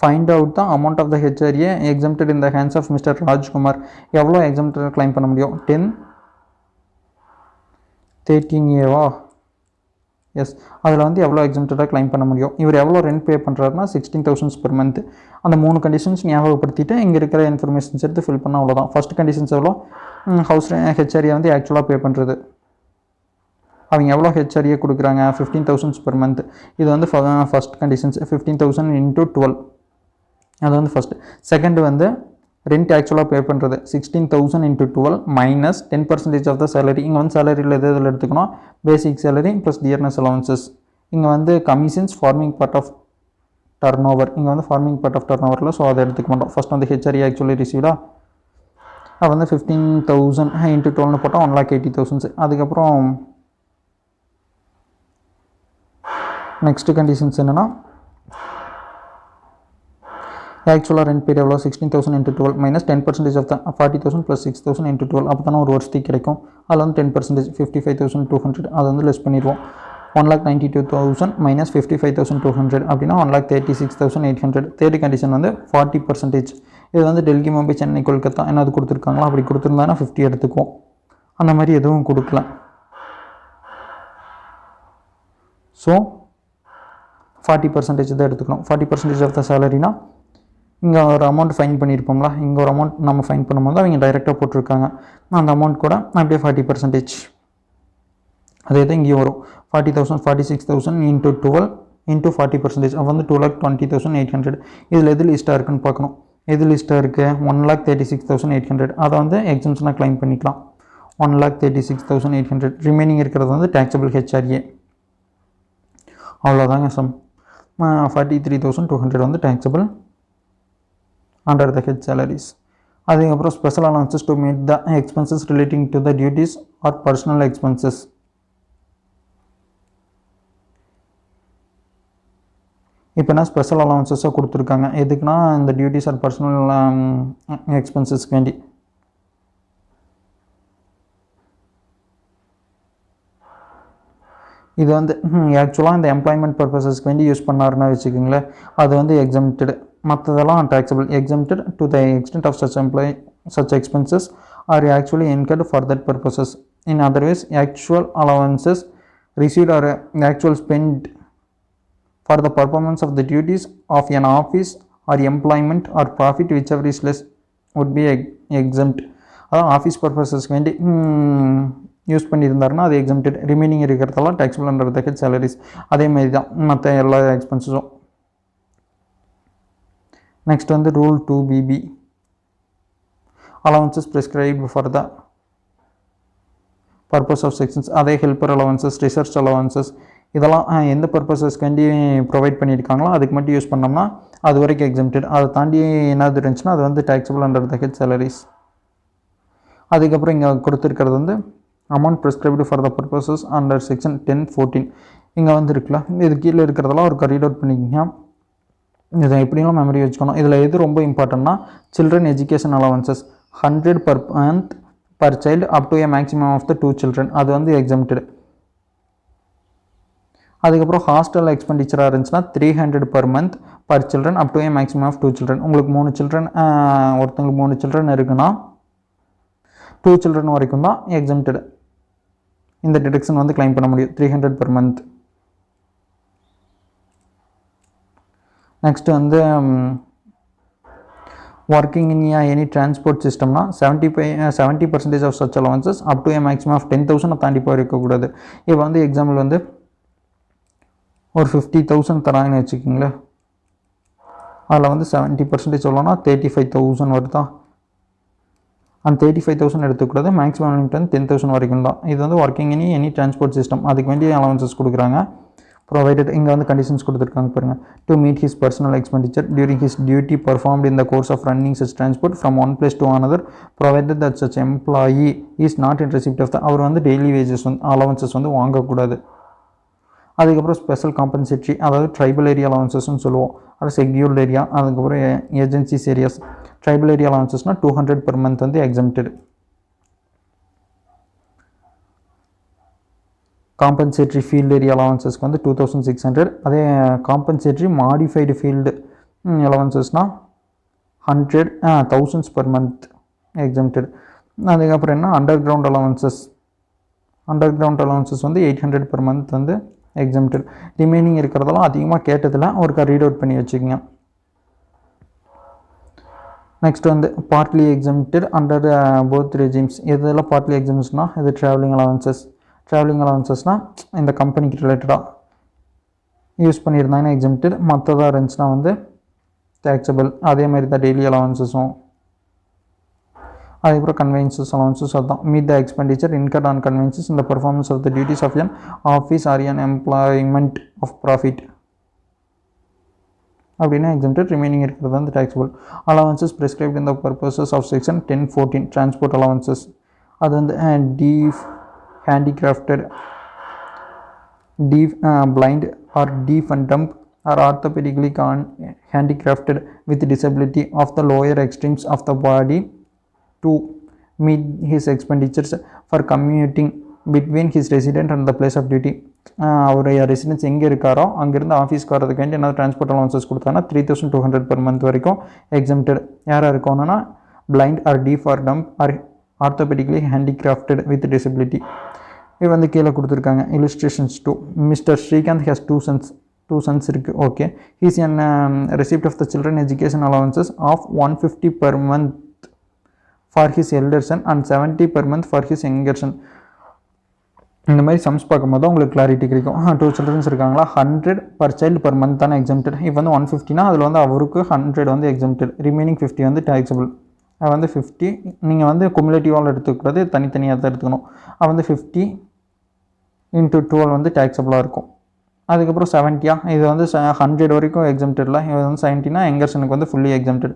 find out the amount of the HRA exempted in the hands of mister Rajkumar. எவ்வளோ எக்ஸம்ப்டட் கிளைம் பண்ண முடியும்? 1013A எஸ், அதில் வந்து எவ்வளோ எக்ஸம்ப்டடாக கிளைம் பண்ண முடியும். இவர் எவ்வளோ ரெண்ட் பே பண்ணுறாருன்னா 16,000 per month. அந்த 3 கண்டிஷன்ஸ் ஞாபகப்படுத்திட்டு இங்கே இருக்கிற இன்ஃபர்மேஷன்ஸ் எடுத்து ஃபில் பண்ணால் அவ்வளோதான். ஃபஸ்ட் கண்டிஷன்ஸ் எவ்வளோ, ஹவுஸ் ஹெச்ஆர்ஏ வந்து ஆக்சுவலாக பே பண்ணுறது, அவங்க எவ்வளோ ஹெச்ஆர்ஏ கொடுக்குறாங்க 15,000 per month. இது வந்து ஃபஸ்ட் கண்டிஷன்ஸ் 15,000 into 12, அது வந்து ஃபஸ்ட்டு. செகண்ட் வந்து ரெண்ட் ஆக்சுவலாக பே பண்ணுறது 16,000 into 12 minus 10% of the salary. இங்கே வந்து சேலரியில் எது இதில் எடுத்துக்கணும், basic salary plus dearness allowances. இங்கே வந்து commissions forming part of turn over, இங்கே வந்து ஃபார்மிங் பார்ட் ஆஃப் டர்ன் ஓவரில், ஸோ அதை எடுத்துக்க மாட்டோம். ஃபஸ்ட் வந்து ஹெச்ஆர்ஏ ஆக்சுவலி ரிசீவ்டா, அது வந்து 15,000 into 12 போட்டால் 1,80,000. அதுக்கப்புறம் நெக்ஸ்ட்டு கண்டிஷன்ஸ் என்னென்னா ஆக்சுவலாக ரெண்ட் பீரியட் எவ்வளோ 16,000 into 12 minus 10% of the 40,000 plus 6,000 into 12. அப்போ தானே ஒரு வருஷத்துக்கு கிடைக்கும். அதில் வந்து 10% 55,200 அதை வந்து லெஸ் பண்ணிடுவோம். 1,92,000 மைனஸ் 55,200 அப்படின்னா 1,36,800. தேர்ட் கண்டிஷன் வந்து 40%. இது வந்து டெல்லி, மும்பை, சென்னை, கொல்கத்தா என்ன அது கொடுத்துருக்காங்களா, அப்படி கொடுத்துருந்தாங்கன்னா 50 எடுத்துக்குவோம். அந்த மாதிரி எதுவும் கொடுக்கல. ஸோ 40% தான் எடுத்துக்கணும். 40% ஆஃப் த சேலரினா இங்கே ஒரு அமௌண்ட் ஃபைன் பண்ணியிருப்போம்ல, இங்கே ஒரு அமௌண்ட் நம்ம ஃபைன் பண்ணும்போது அவங்க டைரெக்டாக போட்டிருக்காங்க. அந்த அமௌண்ட் கூட அப்படியே 40%. அதே தான் இங்கேயும் வரும் 40,000 46,000 into 12 into 40%. அப்போ வந்து 2,20,800. இதில் எது லிஸ்ட்டாக இருக்குன்னு பார்க்கணும். எது லிஸ்ட்டாக இருக்குது 1,36,800. அதை வந்து எக்ஸம்ஷனாக கிளைம் பண்ணிக்கலாம். 1,36,800. ரிமைனிங் இருக்கிறது வந்து டேக்ஸபிள் ஹெச்ஆர்ஏ. அவ்வளோதாங்க சம். 43,200 வந்து taxable under the head salaries. அதுக்கப்புறம் special allowances to meet the expenses relating to the duties or personal expenses. இப்போனா ஸ்பெஷல் அலவன்சஸாக கொடுத்துருக்காங்க. எதுக்குன்னா இந்த டியூட்டிஸ் ஆர் பர்சனல் எக்ஸ்பென்சஸ்க்கு வேண்டி. இது வந்து ஆக்சுவலாக இந்த எம்ப்ளாய்மெண்ட் பர்பஸஸ்க்கு வேண்டி யூஸ் பண்ணாருன்னா வச்சுக்கோங்களேன், அது வந்து எக்ஸம்ப்டடு. மற்றதெல்லாம் taxable. Exempted to the extent of such expenses are actually incurred for that purposes. In other ways, actual allowances received or actual spent for the performance of the duties of an office or employment or profit whichever is less would be exempt. அதான் office பர்பஸஸ்க்கு வேண்டி use பண்ணியிருந்தாருன்னா அது exempted. Remaining இருக்கிறதெல்லாம் taxable under the head salaries. அதே மாதிரி தான் மற்ற எல்லா எக்ஸ்பென்சஸும். நெக்ஸ்ட் வந்து rule 2BB, allowances prescribed for the purpose of sections. அதே ஹெல்ப்பர் அலவன்சஸ், ரிசர்ச் அலவன்சஸ், இதெல்லாம் எந்த பர்பஸஸ்க்கு வேண்டி ப்ரொவைட் பண்ணியிருக்காங்களோ அதுக்கு மட்டும் யூஸ் பண்ணோம்னா அது வரைக்கும் எக்ஸம்ப்டட். அதை தாண்டி என்னது இருந்துச்சுன்னா அது வந்து taxable under the head salaries. அதுக்கப்புறம் இங்கே கொடுத்துருக்கிறது வந்து amount prescribed for the purposes under section 1014. இங்கே வந்து இருக்குல்ல, இது கீழே இருக்கிறதெல்லாம் ஒரு ரீட் அவுட் பண்ணிக்கோங்க. இதை எப்படின்னா மெமரி வச்சுக்கணும். இதில் எது ரொம்ப இம்பார்ட்டன்னா children education allowances 100 per month per child up to a maximum of the 2 children. அது வந்து எக்ஸம்ப்டடு. அதுக்கப்புறம் ஹாஸ்டல் எக்ஸ்பெண்டிச்சராக இருந்துச்சுன்னா 300 per month per children up to a maximum of 2 children. உங்களுக்கு 3 children, ஒருத்தங்களுக்கு 3 children இருக்குன்னா 2 children வரைக்கும் தான் எக்ஸம்ப்டடு. இந்த டிடக்ஷன் வந்து கிளைம் பண்ண முடியும் 300 per month. நெக்ஸ்ட் வந்து ஒர்க்கிங் இன் எனி டிரான்ஸ்போர்ட் சிஸ்டம்னா 70% of such allowances up to a maximum of 10,000 தாண்டி போயிருக்கக்கூடாது. இப்போ வந்து எக்ஸாம்பிள் வந்து ஒரு 50,000 தராங்கன்னு வச்சுக்கிங்களேன், அதில் வந்து 70% சொல்லணும்னா 35,000 வருதா. அந்த 35,000 எடுத்துக்கூடாது. மேக்ஸிமம் லிமிட் வந்து 10,000 வரைக்கும் தான். இது வந்து working in any transport system, அதுக்கு வேண்டிய அலவன்சஸ் கொடுக்குறாங்க. ப்ரொவைடட் இங்கே வந்து கண்டிஷன்ஸ் கொடுத்துருக்காங்க பாருங்கள். To meet his personal expenditure during his duty performed in the course of running such transport from one place to another provided that such employee is not in receipt of the. அவர் வந்து daily wages வந்து allowances வந்து வாங்கக்கூடாது. அதுக்கப்புறம் special compensatory, அதாவது tribal area அலவன்சஸ்ன்னு சொல்லுவோம். அது செக்யூர்ட் ஏரியா, அதுக்கப்புறம் ஏஜென்சிஸ் ஏரியாஸ். ட்ரைபல் ஏரியா அலவன்சஸ்னால் 200 per month வந்து எக்ஸம்ப்டடு. காம்பன்சேட்ரி ஃபீல்டு ஏரியா அலவன்சஸ்க்கு வந்து 2600. அதே காம்பன்சேட்ரி மாடிஃபைடு ஃபீல்டு அலவன்சஸ்னால் 1000 per month எக்ஸம்ப்டட். அதுக்கப்புறம் என்ன under ground allowances. Under ground allowances வந்து 800 per month வந்து எக்ஸம்ப்டட். ரிமைனிங் இருக்கிறதெல்லாம் அதிகமாக கேட்டதில் ஒரு ரீட் அவுட் பண்ணி வச்சுக்கோங்க. நெக்ஸ்ட் வந்து partly exempted under both regimes. எதெல்லாம் பார்ட்லி எக்ஸம்ஷன்னால் இது ட்ராவலிங் அலவன்சஸ். ட்ராவலிங் அலவன்சஸ்னால் இந்த கம்பெனிக்கு ரிலேட்டடாக யூஸ் பண்ணியிருந்தாங்கன்னா எக்ஸம்ப்டட். மற்றதாக இருந்துச்சுன்னா வந்து டேக்ஸபிள். அதே மாதிரி தான் டெய்லி அலவன்சஸும். அதுக்கப்புறம் கன்வென்சஸ் அலவன்சஸ் அதுதான். Meet the expenditure incurred on conveyances இந்த performance of the duties of an office or an employment of profit அப்படின்னா எக்ஸம்ப்டட். ரிமைனிங் இருக்கிறது வந்து taxable. Allowances prescribed in the purposes of section 1014 transport allowances. அது வந்து deaf handicrafted, deaf, blind or deaf and dumb or orthopedically handicrafted with disability of the lower extremes of the body to meet his expenditures for commuting between his residence and the place of duty. அவருடைய residence எங்கே இருக்காரோ அங்கேருந்து ஆஃபீஸ்க்கு வரதுக்கு வேண்டி என்ன transport allowances கொடுத்தாங்கன்னா 3200 per month வரைக்கும் எக்ஸம்ப்டட். யாராக இருக்கணும்னா blind or deaf or dumb or orthopedically handicrafted with disability. இது வந்து கீழே கொடுத்துருக்காங்க. Illustrations 2. Mister Srikanth has 2 sons இருக்குது. Okay. He's an receipt of the children education allowances of 150 per month for his elder son and 70 per month for his younger son. இந்த மாதிரி sums பார்க்கும்போது தான் உங்களுக்கு கிளாரிட்டி கிடைக்கும். 2 children இருக்காங்களா, 100 per child per month தானே exempted. இப்போ வந்து 150னா அதில் வந்து அவருக்கு 100 வந்து எக்ஸம்ப்டட். ரிமைனிங் 50 வந்து டேக்ஸபிள். அது வந்து 50 நீங்கள் வந்து குமுலேட்டிவால் எடுத்துக்கூடாது, தனித்தனியாக தான் எடுத்துக்கணும். அது வந்து 50 × 12 வந்து டேக்ஸபிளாக இருக்கும். அதுக்கப்புறம் 70 இது வந்து 100 வரைக்கும் எக்ஸம்ப்டடில். இது வந்து 70னா எங்கர்சனுக்கு வந்து ஃபுல்லி எக்ஸம்ப்டட்.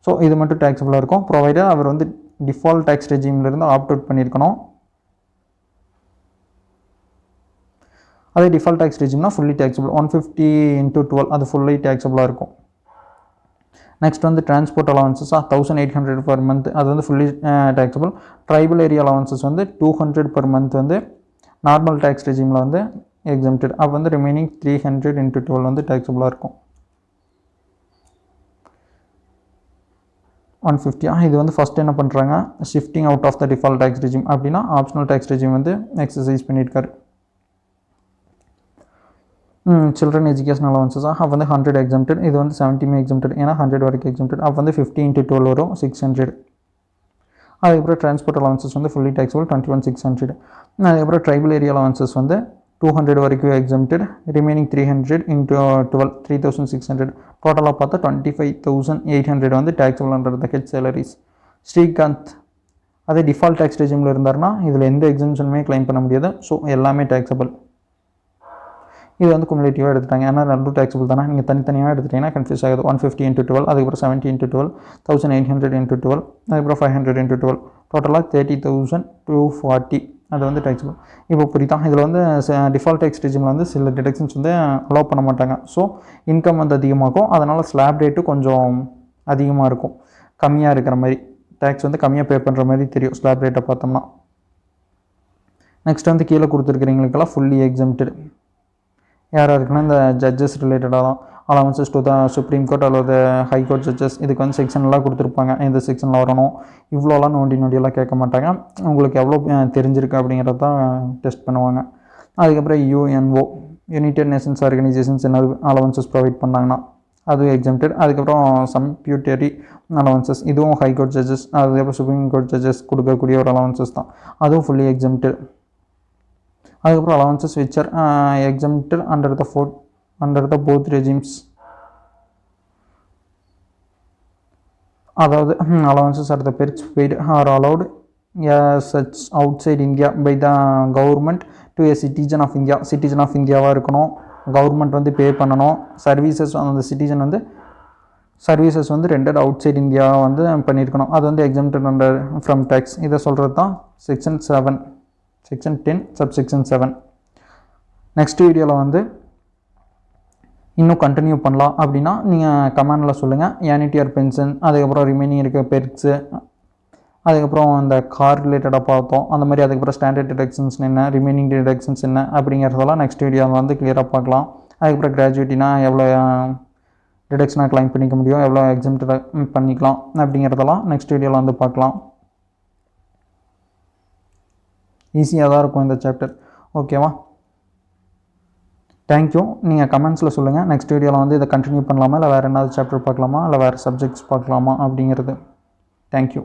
ஸோ இது மட்டும் டேக்ஸபிளாக இருக்கும். ப்ரொவைடர் அவர் வந்து டிஃபால்ட் டேக்ஸ் ரெஜிம்லேருந்து ஆப்ட் அவுட் பண்ணியிருக்கணும். அதே டிஃபால்ட் டேக்ஸ் ரெஜிம்னா ஃபுல்லி டேக்ஸபிள் 150 × 12 அது ஃபுல்லி டேக்ஸபிளாக இருக்கும். நெக்ஸ்ட் வந்து டிரான்ஸ்போர்ட் அலவன்சஸாக 1800 per month அது வந்து fully taxable. Tribal area allowances வந்து 200 per month வந்து நார்மல் டேக்ஸ் ரெஜிமில் வந்து எக்ஸம்டட். அப்போ வந்து ரிமைனிங் 300 × 12 வந்து டேக்ஸபிளாக இருக்கும். 150 இது வந்து ஃபஸ்ட் என்ன பண்ணுறாங்க, shifting out of the default tax regime அப்படின்னா ஆப்ஷனல் டேக்ஸ் ரெஜிம் வந்து எக்ஸசைஸ் பண்ணியிருக்காரு. சில்ட்ரன் எஜுகேஷன் அலவன்சஸாக அப்போ வந்து 100 எக்ஸம்டட். இது வந்து 70 எக்ஸம்டட், ஏன்னா 100 வரைக்கும் எக்ஸம்டட். அப்போ வந்து 50 × 12 வரும் 600. அதுக்கப்புறம் டிரான்ஸ்போர்ட் அலவன்சஸ் வந்து ஃபுல்லி டேக்ஸபிள் 21,600. அதுக்கப்புறம் ட்ரைபல் ஏரியா அலவன்சஸ் வந்து 200 வரைக்கும் எக்ஸம்டட். ரிமைனிங் 300 × 12 3,600. டோட்டலாக பார்த்தா 25,800 வந்து taxable under the head salaries. Srikanth அதே டிஃபால்ட் டேக்ஸ் ரெஜிமில் இருந்தார்னா இதில் எந்த எக்ஸம்ஷனுமே கிளைம் பண்ண முடியாது. ஸோ எல்லாமே டேக்ஸபிள். இது வந்து குமுலேட்டிவாக எடுத்துட்டாங்க, ஏன்னா ரெண்டும் டேக்ஸபிள் தானே. நீங்கள் தனித்தனியாக எடுத்துட்டிங்கன்னா கன்ஃபியூஸ் ஆகுது. 150 × 12, அதுக்கப்புறம் 70 × 12, 1800 × 12, அதுக்கப்புறம் 500 × 12, டோட்டலாக 30,240 அது வந்து டேக்ஸபிள். இப்போ புரியுதா? இதில் வந்து டிஃபால்ட் டேக்ஸ் ரெஜிமில் வந்து சில டிடக்ஷன்ஸ் வந்து அலோவ் பண்ண மாட்டாங்க. ஸோ இன்கம் வந்து அதிகமாகும், அதனால் ஸ்லாப் ரேட்டு கொஞ்சம் அதிகமாக இருக்கும், கம்மியாக இருக்கிற மாதிரி. டேக்ஸ் வந்து கம்மியாக பே பண்ணுற மாதிரி தெரியும் ஸ்லாப் ரேட்டை பார்த்தோம்னா. நெக்ஸ்ட் வந்து கீழே கொடுத்துருக்கிறவங்களுக்கெல்லாம் ஃபுல்லி எக்ஸம்டட். யாராக இருக்குன்னா இந்த ஜட்ஜஸ் ரிலேட்டடாக தான் allowances to the supreme court அல்லது ஹை கோர்ட் ஜட்ஜஸ். இதுக்கு வந்து செக்ஷன்லாம் கொடுத்துருப்பாங்க, இந்த செக்ஷனில் வரணும், இவ்வளோலாம் நோண்டியெல்லாம் கேட்க மாட்டாங்க. உங்களுக்கு எவ்வளோ தெரிஞ்சிருக்கு அப்படிங்கிறத தான் டெஸ்ட் பண்ணுவாங்க. அதுக்கப்புறம் யூஎன்ஓ யுனைடெட் நேஷன்ஸ் ஆர்கனைசேஷன்ஸ் என்ன அலவன்சஸ் ப்ரொவைட் பண்ணாங்கன்னா அதுவும் எக்ஸம்டட். அதுக்கப்புறம் சம்பியூட்டரி அலவன்சஸ், இதுவும் ஹை கோர்ட் ஜட்ஜஸ் அதுக்கப்புறம் சுப்ரீம் கோர்ட் ஜட்ஜஸ் கொடுக்கக்கூடிய ஒரு அலவன்சஸ் தான், அதுவும் ஃபுல்லி எக்ஸம்டட். அதுக்கப்புறம் allowances which are exempted under the both regimes. அதாவது allowances or the perks paid or allowed such outside India by the government to a citizen of India. Citizen of இந்தியாவாக இருக்கணும், government வந்து பே பண்ணணும். Services அந்த citizen வந்து services வந்து rented out side India வந்து பண்ணியிருக்கணும், அது வந்து எக்ஸம்டட் அண்டர் ஃப்ரம் டேக்ஸ். இதை சொல்கிறது தான் செக்ஷன் 10 subsection 7. நெக்ஸ்ட் வீடியோவில் வந்து இன்னும் கண்டினியூ பண்ணலாம். அப்படின்னா நீங்கள் கமெண்டில் சொல்லுங்கள். ஏனிட்டி ஆர் பென்ஷன், அதுக்கப்புறம் ரிமைனிங் இருக்க பெர்க்ஸு, அதுக்கப்புறம் அந்த கார் ரிலேட்டடாக பார்த்தோம், அந்த மாதிரி. அதுக்கப்புறம் ஸ்டாண்டர்ட் டிடக்ஷன்ஸ் என்ன, ரிமைனிங் டிடக்ஷன்ஸ் என்ன அப்படிங்கிறதெல்லாம் நெக்ஸ்ட் வீடியோவில் வந்து கிளியராக பார்க்கலாம். அதுக்கப்புறம் கிராஜுவேட்டினா எவ்வளோ டிடக்ஷனாக கிளைம் பண்ணிக்க முடியும், எவ்வளோ எக்ஸம்ட் பண்ணிக்கலாம் அப்படிங்கிறதெல்லாம் நெக்ஸ்ட் வீடியோவில் வந்து பார்க்கலாம். ஈஸியாக தான் இருக்கும் இந்த சாப்டர். ஓகேவா? தேங்க்யூ. நீங்கள் கமெண்ட்ஸில் சொல்லுங்கள். நெக்ஸ்ட் வீடியோவில் வந்து இதை கண்டினியூ பண்ணலாமா, இல்லை வேறு என்ன சாப்டர் பார்க்கலாமா, இல்லை வேறு சப்ஜெக்ட்ஸ் பார்க்கலாமா அப்படிங்கிறது. தேங்க்யூ.